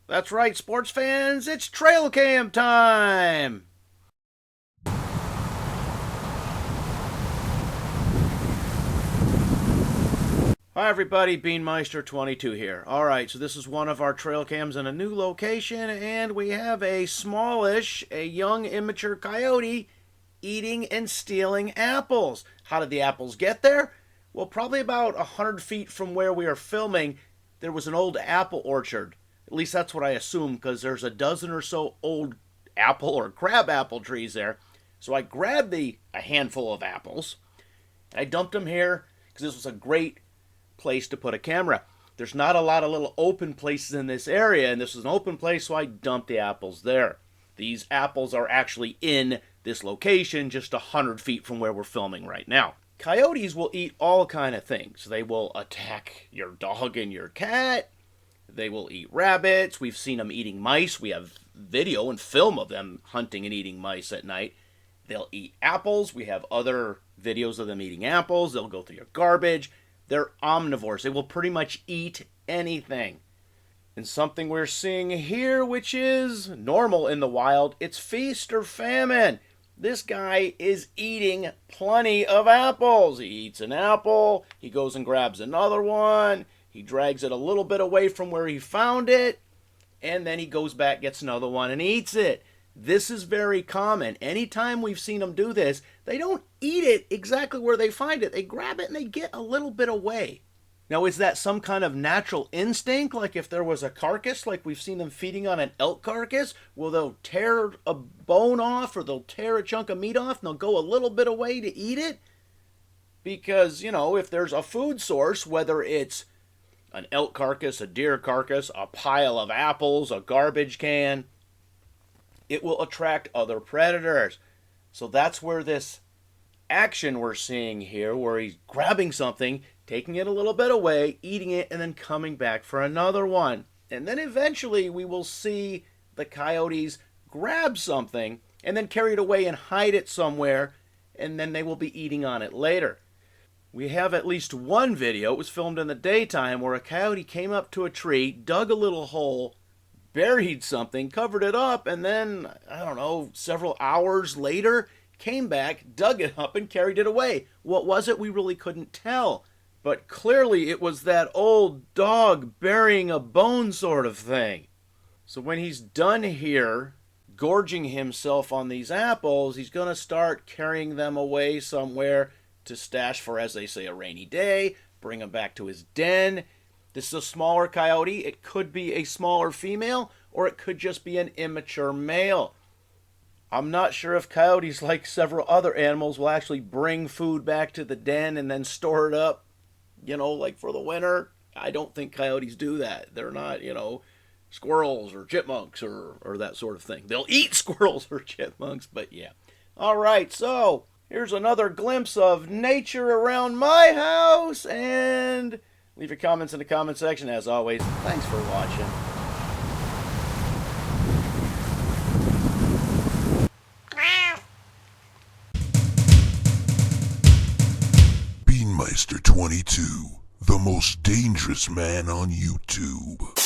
That's right, sports fans, it's trail cam time! Hi everybody, Beanmeister22 here. Alright, so this is one of our trail cams in a new location, and we have a smallish, a young immature coyote eating and stealing apples. How did the apples get there? Well, probably about 100 feet from where we are filming, there was an old apple orchard. At least that's what I assume, because there's a dozen or so old apple or crab apple trees there. So I grabbed a handful of apples, and I dumped them here, because this was a great place to put a camera. There's not a lot of little open places in this area, and this is an open place, so I dumped the apples there. These apples are actually in this location, just 100 feet from where we're filming right now. Coyotes will eat all kind of things. They will attack your dog and your cat. They will eat rabbits. We've seen them eating mice. We have video and film of them hunting and eating mice at night. They'll eat apples. We have other videos of them eating apples. They'll go through your garbage. They're omnivores. They will pretty much eat anything. And something we're seeing here, which is normal in the wild, it's feast or famine. This guy is eating plenty of apples. He eats an apple. He goes and grabs another one. He drags it a little bit away from where he found it. And then he goes back, gets another one, and eats it. This is very common. Anytime we've seen them do this, they don't eat it exactly where they find it. They grab it and they get a little bit away. Now, is that some kind of natural instinct? Like if there was a carcass, like we've seen them feeding on an elk carcass, well, they'll tear a bone off or they'll tear a chunk of meat off and they'll go a little bit away to eat it? Because, you know, if there's a food source, whether it's an elk carcass, a deer carcass, a pile of apples, a garbage can, it will attract other predators. So that's where this action we're seeing here, where he's grabbing something, taking it a little bit away, eating it, and then coming back for another one. And then eventually we will see the coyotes grab something and then carry it away and hide it somewhere, and then they will be eating on it later. We have at least one video, it was filmed in the daytime, where a coyote came up to a tree, dug a little hole, buried something, covered it up, and then, I don't know, several hours later, came back, dug it up, and carried it away. What was it? We really couldn't tell. But clearly it was that old dog burying a bone sort of thing. So when he's done here, gorging himself on these apples, he's going to start carrying them away somewhere to stash for, as they say, a rainy day, bring them back to his den. This is a smaller coyote. It could be a smaller female, or it could just be an immature male. I'm not sure if coyotes, like several other animals, will actually bring food back to the den and then store it up, you know, like for the winter. I don't think coyotes do that. They're not, you know, squirrels or chipmunks or that sort of thing. They'll eat squirrels or chipmunks, but yeah. All right, so here's another glimpse of nature around my house, and leave your comments in the comment section. As always, thanks for watching. Beanmeister22, the most dangerous man on YouTube.